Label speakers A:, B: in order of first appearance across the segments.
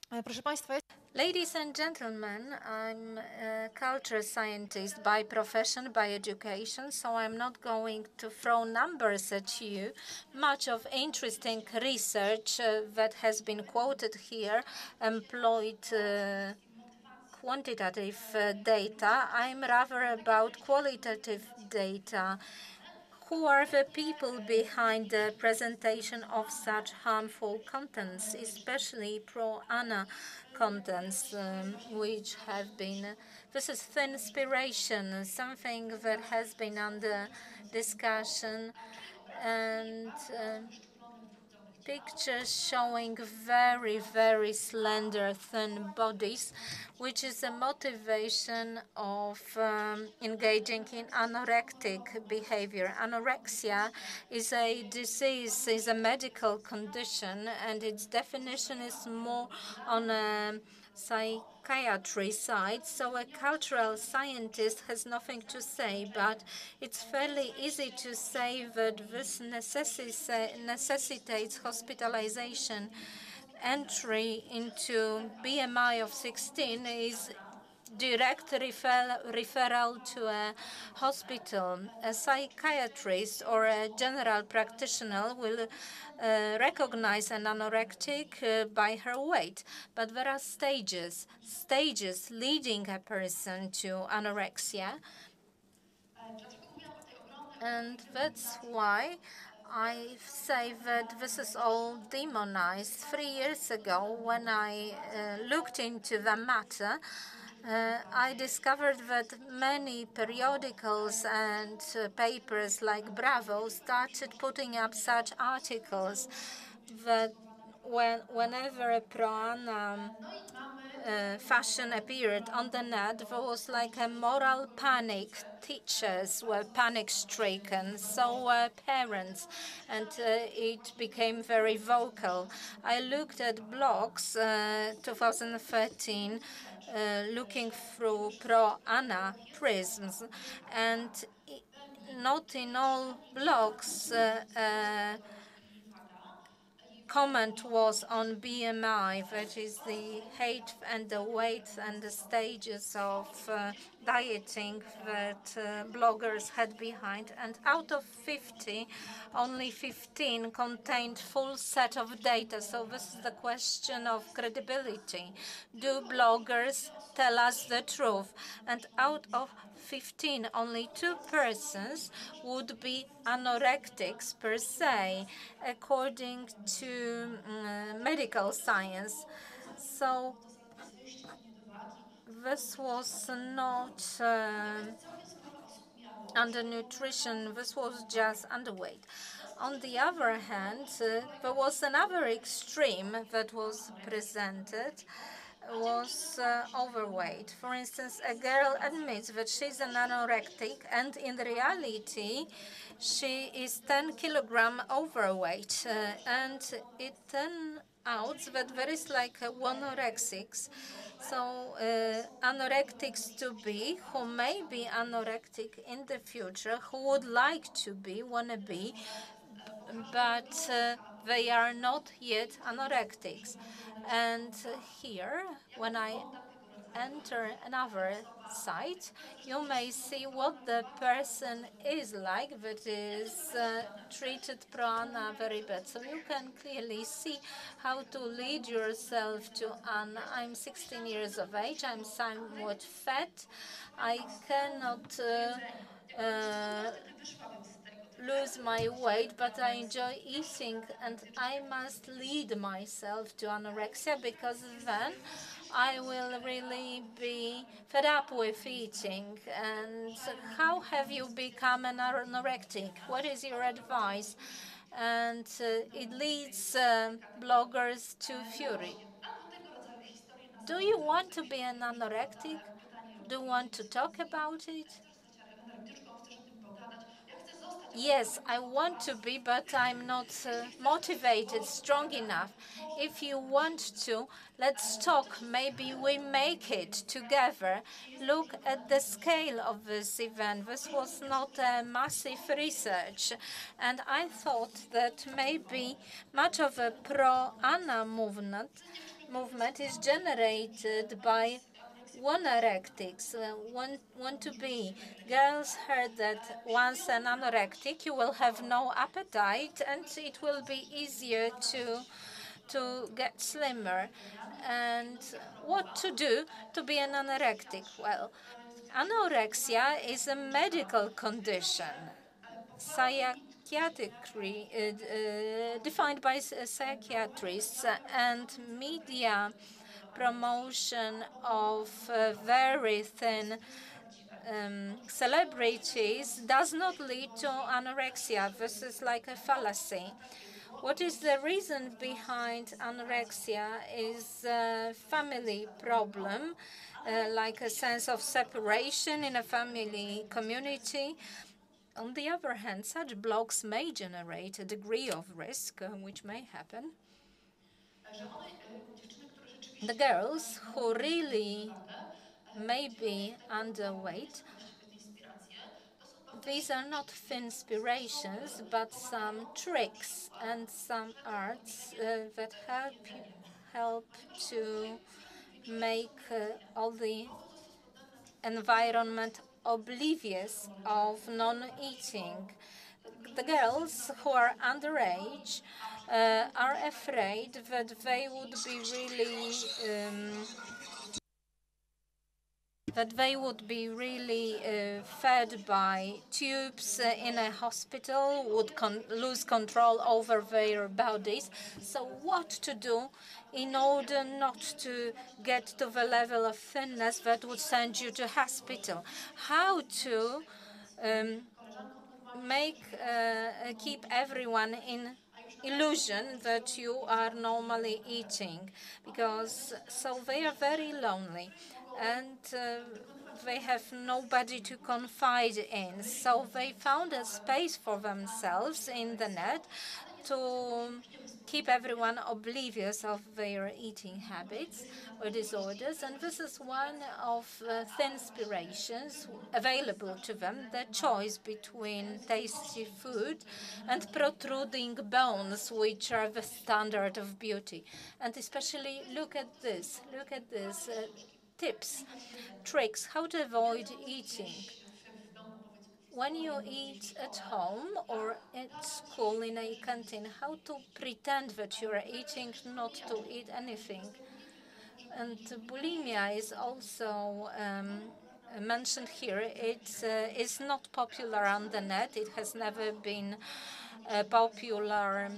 A: Proszę Państwa,
B: Ladies and gentlemen, I'm a culture scientist by profession, by education, so I'm not going to throw numbers at you. Much of interesting research that has been quoted here employed quantitative data. I'm rather about qualitative data. Who are the people behind the presentation of such harmful contents, especially pro-ana contents, which have been, this is thin inspiration, something that has been under discussion, and pictures showing very, very slender, thin bodies, which is a motivation of engaging in anorectic behavior. Anorexia is a disease, is a medical condition, and its definition is more on a psychiatry side, so a cultural scientist has nothing to say, but it's fairly easy to say that this necessitates hospitalization. Entry into BMI of 16 is direct referral to a hospital. A psychiatrist or a general practitioner will recognize an anorectic by her weight. But there are stages leading a person to anorexia. And that's why I say that this is all demonized. 3 years ago, when I looked into the matter, I discovered that many periodicals and papers like Bravo started putting up such articles that whenever a pro-ana fashion appeared on the net, there was like a moral panic. Teachers were panic-stricken, so were parents, and it became very vocal. I looked at blogs 2013, looking through pro-ana prisms, and not in all blogs comment was on BMI, that is the height and the weight and the stages of dieting that bloggers had behind. And out of 50, only 15 contained full set of data. So this is the question of credibility. Do bloggers tell us the truth? And out of 15, only 2 persons would be anorectics per se, according to medical science. So this was not undernutrition, this was just underweight. On the other hand, there was another extreme that was presented, was overweight. For instance, a girl admits that she's an anorectic, and in reality, she is 10 kilogram overweight, and it turned out that there is like a wannarexics. So anorectics to be, who may be anorectic in the future, who would like to be, wanna be, but they are not yet anorectics. And here, when I enter another site, you may see what the person is like that is treated pro-ana very bad. So you can clearly see how to lead yourself to an, I'm 16 years of age, I'm somewhat fat, I cannot lose my weight, but I enjoy eating, and I must lead myself to anorexia, because then I will really be fed up with eating. And how have you become an anorectic? What is your advice? And it leads bloggers to fury. Do you want to be an anorectic? Do you want to talk about it? Yes, I want to be, but I'm not motivated, strong enough. If you want to, let's talk. Maybe we make it together. Look at the scale of this event. This was not a massive research. And I thought that maybe much of a pro-ana movement movement is generated by wannarexics, want to be. Girls heard that once an anorectic, you will have no appetite and it will be easier to get slimmer. And what to do to be an anorectic? Well, anorexia is a medical condition, psychiatrically defined by psychiatrists, and media promotion of very thin celebrities does not lead to anorexia. This is like a fallacy. What is the reason behind anorexia is a family problem, like a sense of separation in a family community. On the other hand, such blocks may generate a degree of risk, which may happen. The girls who really may be underweight, these are not inspirations, but some tricks and some arts that help to make all the environment oblivious of non-eating. The girls who are underage are afraid that they would be really fed by tubes in a hospital, would lose control over their bodies. So what to do in order not to get to the level of thinness that would send you to hospital? How to keep everyone in illusion that you are normally eating, because so they are very lonely and they have nobody to confide in. So they found a space for themselves in the net to keep everyone oblivious of their eating habits or disorders. And this is one of the inspirations available to them, the choice between tasty food and protruding bones, which are the standard of beauty. And especially look at this, tips, tricks, how to avoid eating. When you eat at home or at school in a canteen, how to pretend that you are eating, not to eat anything. And bulimia is also mentioned here. It is not popular on the net. It has never been popular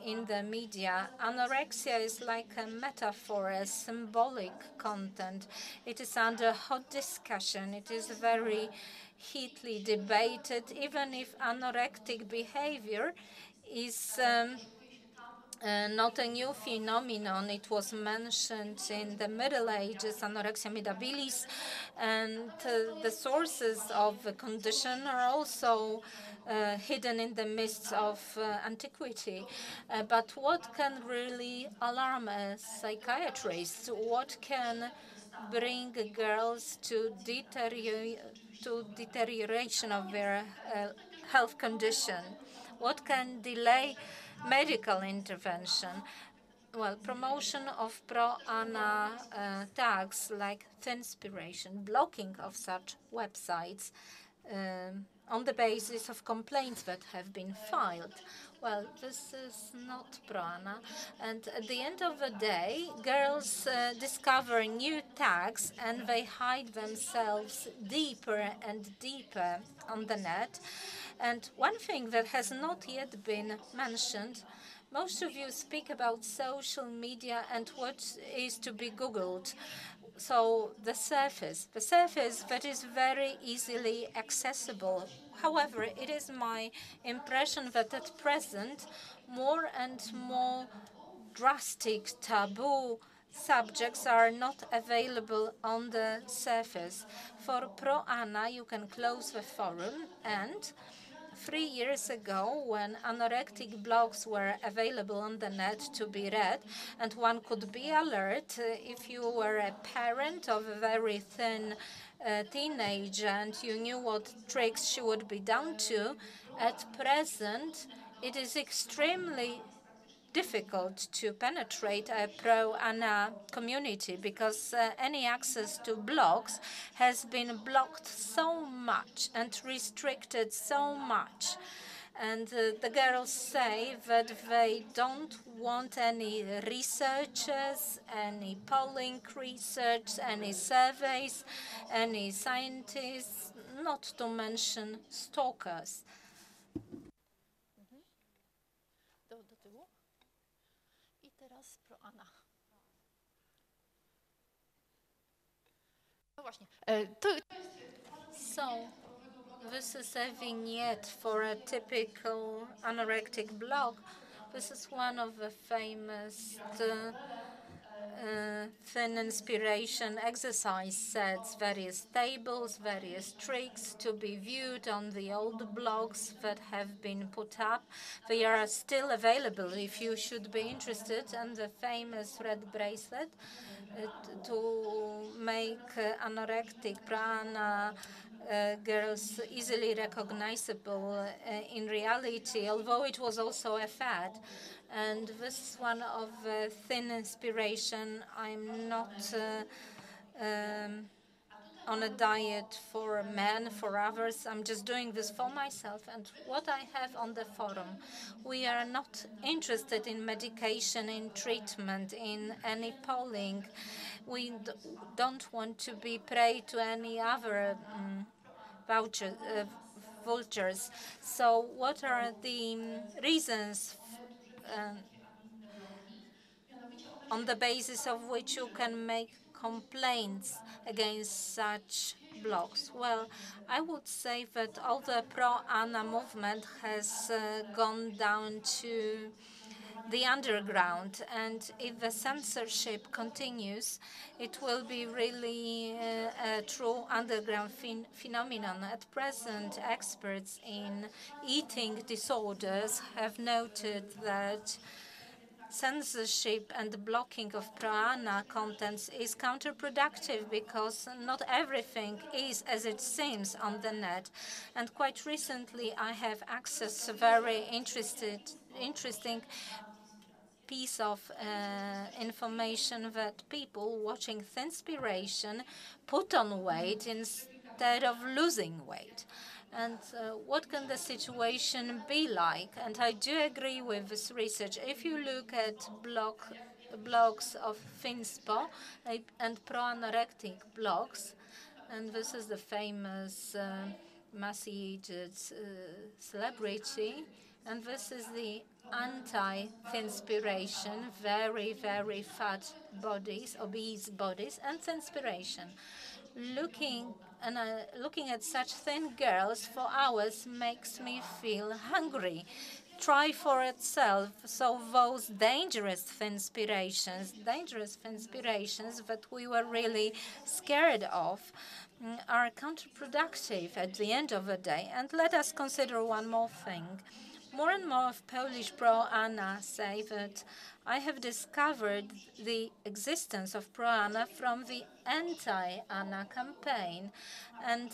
B: in the media. Anorexia is like a metaphor, a symbolic content. It is under hot discussion. It is very heatedly debated, even if anorectic behavior is not a new phenomenon. It was mentioned in the Middle Ages, anorexia mirabilis, and the sources of the condition are also hidden in the mists of antiquity. But what can really alarm a psychiatrist? What can bring girls to deterioration of their health condition? What can delay medical intervention? Well, promotion of pro-ana tags like thinspiration, blocking of such websites on the basis of complaints that have been filed. Well, this is not pro-ana. And at the end of the day, girls discover new tags and they hide themselves deeper and deeper on the net. And one thing that has not yet been mentioned, most of you speak about social media and what is to be Googled. So the surface that is very easily accessible. However, it is my impression that at present, more and more drastic taboo subjects are not available on the surface. For Pro-Ana, you can close the forum, and 3 years ago, when anorectic blogs were available on the net to be read, and one could be alert if you were a parent of a very thin teenager and you knew what tricks she would be down to, at present it is extremely difficult to penetrate a pro-ANA community because any access to blogs has been blocked so much and restricted so much. And the girls say that they don't want any researchers, any polling research, any surveys, any scientists, not to mention stalkers.
A: Do tyłu. I teraz pro-ANA. No właśnie.
B: So, this is a vignette for a typical anorectic blog. This is one of the famous thin inspiration exercise sets, various tables, various tricks to be viewed on the old blogs that have been put up. They are still available if you should be interested. And the famous red bracelet to make anorectic prana girls easily recognizable in reality, although it was also a fad. And this is one of thin inspiration. I'm not on a diet for men, for others. I'm just doing this for myself and what I have on the forum. We are not interested in medication, in treatment, in any polling. We don't want to be prey to any other vultures. So what are the reasons on the basis of which you can make complaints against such blogs? Well, I would say that all the pro-ANA movement has gone down to the underground, and if the censorship continues, it will be really a true underground phenomenon. At present, experts in eating disorders have noted that censorship and blocking of pro-ANA contents is counterproductive because not everything is as it seems on the net. And quite recently, I have accessed a very interesting piece of information that people watching Thinspiration put on weight instead of losing weight. And what can the situation be like? And I do agree with this research. If you look at blogs of Thinspo and pro-anorectic blogs, and this is the famous emaciated celebrity, and this is the anti-Thinspiration, very, very fat bodies, obese bodies, and Thinspiration. Looking at such thin girls for hours makes me feel hungry. Try for itself. So those dangerous Thinspirations that we were really scared of, are counterproductive at the end of the day. And let us consider one more thing. More and more of Polish pro-ANA say that I have discovered the existence of pro-ANA from the anti-ANA campaign. And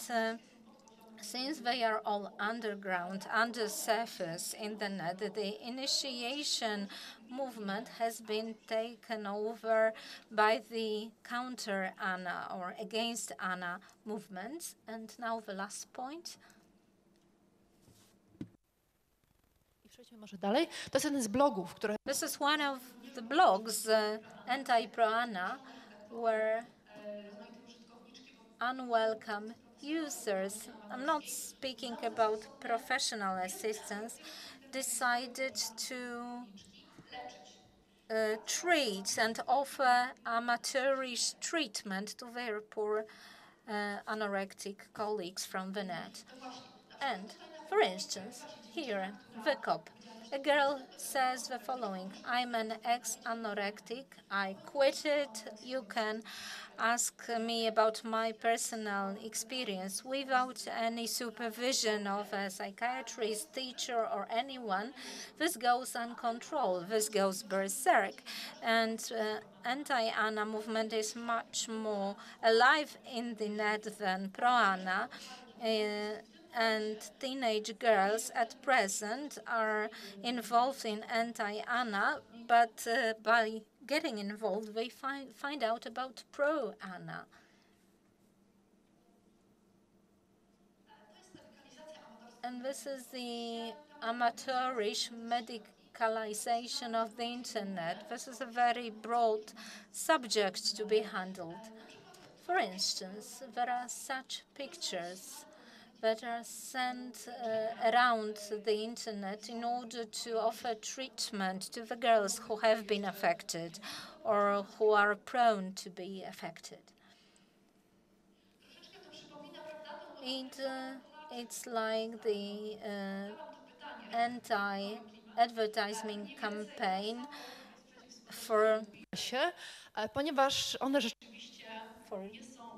B: since they are all underground, under surface in the net, the initiation movement has been taken over by the counter-ANA or against ANA movements. And now the last point.
A: Może dalej. To jest jeden z blogów, które...
B: This is one of the blogs, anti-pro-ANA, where unwelcome users, I'm not speaking about professional assistants, decided to treat and offer amateurish treatment to their poor anorectic colleagues from the net. And, for instance, here, the cop. A girl says the following: I'm an ex-anorectic, I quit it, you can ask me about my personal experience without any supervision of a psychiatrist, teacher, or anyone. This goes uncontrolled, this goes berserk. And anti-ANA movement is much more alive in the net than pro-ANA. And teenage girls at present are involved in anti-ANA but by getting involved, they find out about pro-Ana. And this is the amateurish medicalization of the internet. This is a very broad subject to be handled. For instance, there are such pictures that are sent around the internet in order to offer treatment to the girls who have been affected or who are prone to be affected. It's like the anti-advertising campaign for
A: ponieważ one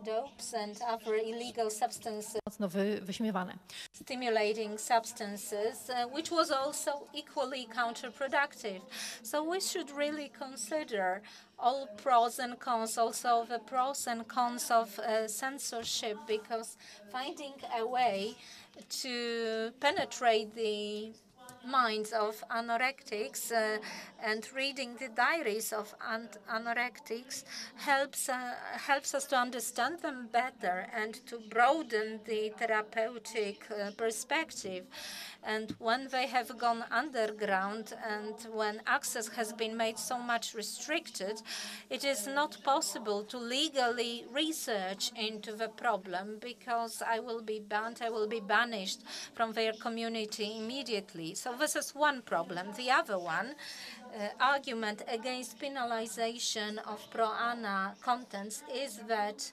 B: dopes and other illegal substances,
A: mocno wyśmiewane.
B: stimulating substances, which was also equally counterproductive. So we should really consider all pros and cons, also the pros and cons of censorship, because finding a way to penetrate the minds of anorectics and reading the diaries of anorectics helps us to understand them better and to broaden the therapeutic perspective. And when they have gone underground and when access has been made so much restricted, it is not possible to legally research into the problem, because I will be banned, I will be banished from their community immediately. So this is one problem. The other one, argument against penalization of pro-Ana contents, is that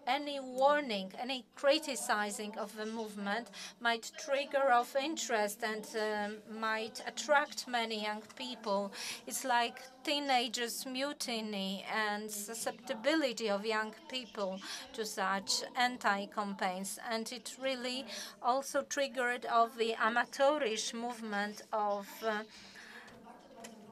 B: any warning, any criticizing of the movement might trigger off interest and might attract many young people. It's like teenagers' mutiny and susceptibility of young people to such anti-campaigns. And it really also triggered of the amateurish movement of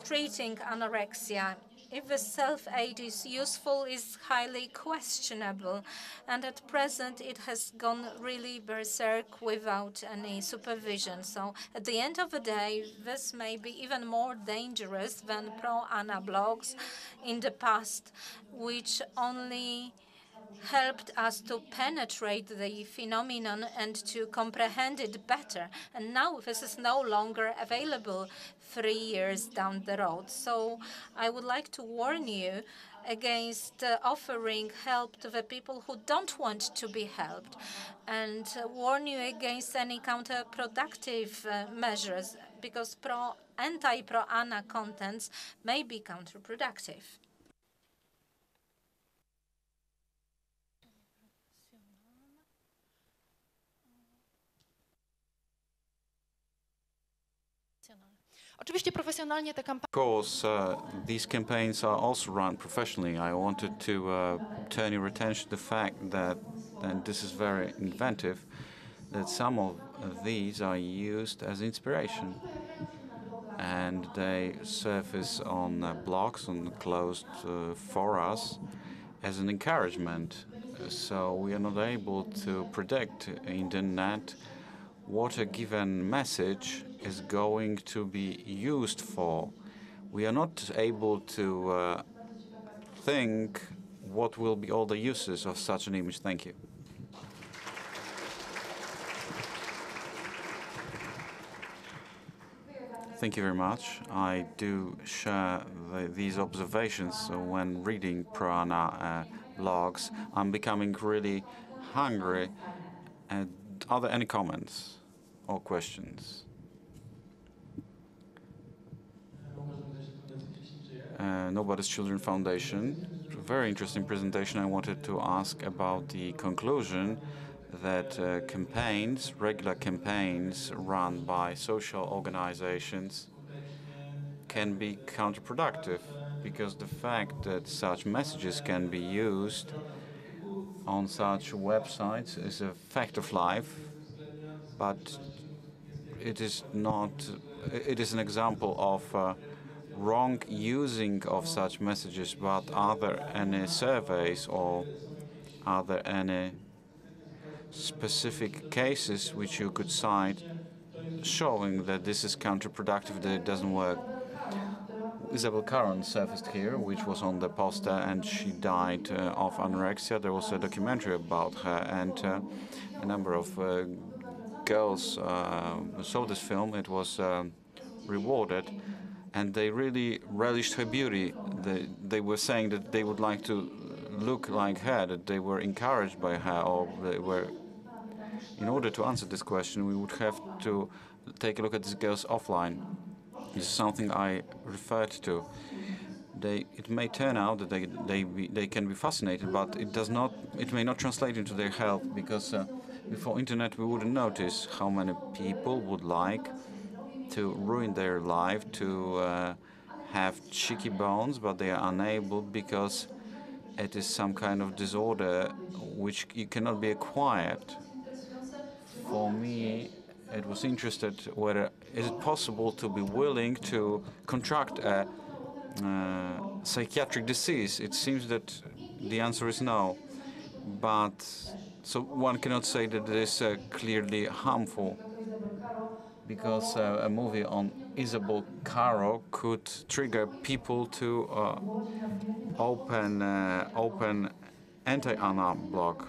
B: treating anorexia. If the self-aid is useful is highly questionable, and at present it has gone really berserk without any supervision. So at the end of the day, this may be even more dangerous than pro-Ana blogs in the past, which only helped us to penetrate the phenomenon and to comprehend it better. And now this is no longer available 3 years down the road. So I would like to warn you against offering help to the people who don't want to be helped, and warn you against any counterproductive measures, because anti-pro-Ana contents may be counterproductive.
A: Oczywiście profesjonalnie te kampanie.
C: Of course, these campaigns are also run professionally. I wanted to turn your attention to the fact that, and this is very inventive, that some of these are used as inspiration. And they surface on blogs, on closed forums, as an encouragement. So we are not able to predict in the net what a given message is going to be used for. We are not able to think what will be all the uses of such an image. Thank you. Thank you very much. I do share these observations when reading pro-Ana blogs. I'm becoming really hungry. Are there any comments or questions? Nobody's Children Foundation. Very interesting presentation. I wanted to ask about the conclusion that campaigns, regular campaigns run by social organizations, can be counterproductive, because the fact that such messages can be used on such websites is a fact of life, but it is not. It is an example of wrong using of such messages. But are there any surveys, or are there any specific cases which you could cite showing that this is counterproductive, that it doesn't work? Isabel Caron surfaced here, which was on the poster, and she died of anorexia. There was a documentary about her, and a number of girls saw this film. It was rewarded, and they really relished her beauty. They were saying that they would like to look like her, that they were encouraged by her, or they were. In order to answer this question, we would have to take a look at these girls offline. This is something I referred to. It may turn out that they can be fascinated, but it may not translate into their health, because before internet we wouldn't notice how many people would like to ruin their life, to have cheeky bones, but they are unable because it is some kind of disorder which cannot be acquired. For me, it was interested whether is it possible to be willing to contract a psychiatric disease. It seems that the answer is no, but so one cannot say that it is clearly harmful, because a movie on Isabel Caro could trigger people to open anti-Anna blog.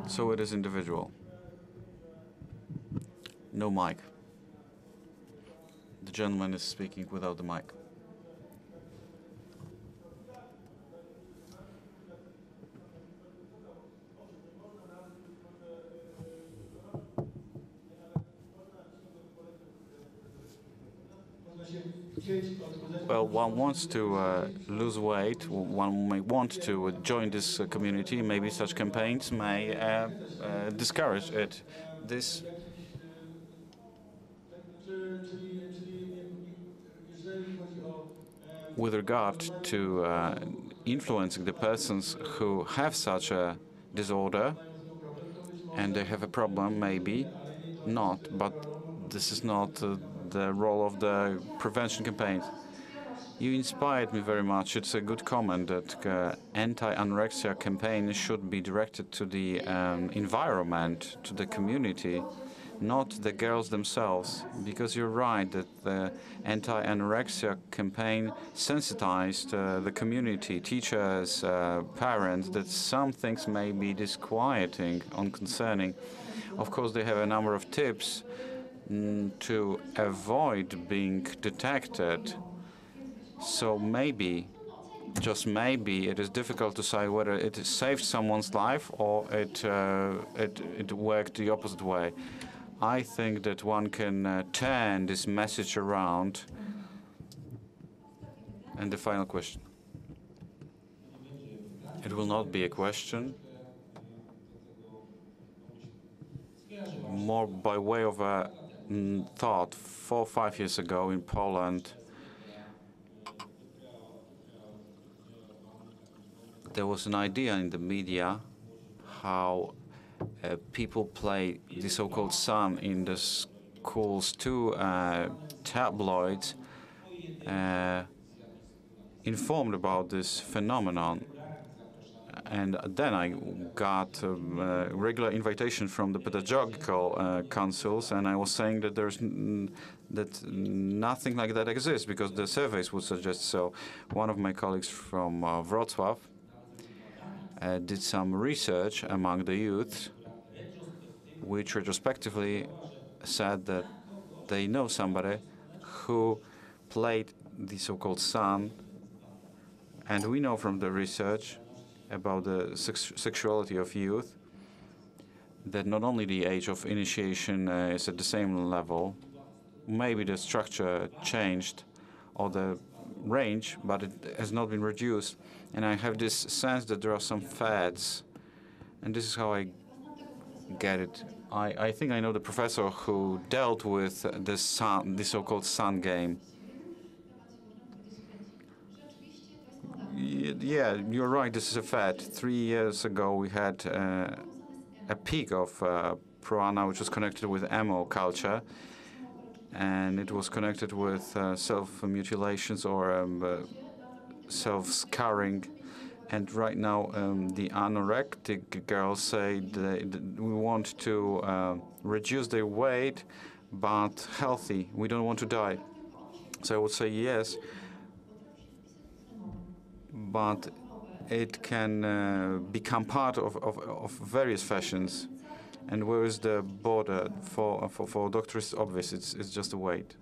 C: So it is individual. No mic. The gentleman is speaking without the mic. Well, one wants to lose weight, one may want to join this community, maybe such campaigns may discourage it. This with regard to influencing the persons who have such a disorder and they have a problem, maybe not, but this is not the role of the prevention campaigns. You inspired me very much. It's a good comment that anti-anorexia campaign should be directed to the environment, to the community, not the girls themselves, because you're right that the anti-anorexia campaign sensitized the community, teachers, parents, that some things may be disquieting on concerning. Of course, they have a number of tips to avoid being detected. So maybe, just maybe, it is difficult to say whether it saved someone's life or it worked the opposite way. I think that one can turn this message around. And the final question. It will not be a question. More by way of a thought. 4 or 5 years ago in Poland, there was an idea in the media how people play the so-called Sun in the schools. 2 tabloids informed about this phenomenon. And then I got a regular invitation from the pedagogical councils, and I was saying that that nothing like that exists, because the surveys would suggest so. One of my colleagues from Wrocław did some research among the youth, which retrospectively said that they know somebody who played the so-called Sun, and we know from the research about the sexuality of youth that not only the age of initiation is at the same level, maybe the structure changed or the range, but it has not been reduced. And I have this sense that there are some fads, and this is how I get it. I think I know the professor who dealt with the so-called Sun game. Yeah, you're right, this is a fad. 3 years ago we had a peak of pro-ana, which was connected with emo culture, and it was connected with self-mutilations or self-scarring. And right now the anorectic girls say we want to reduce their weight, but healthy. We don't want to die. So I would say yes, but it can become part of various fashions. And where is the border for doctors? It's obvious. It's just a weight.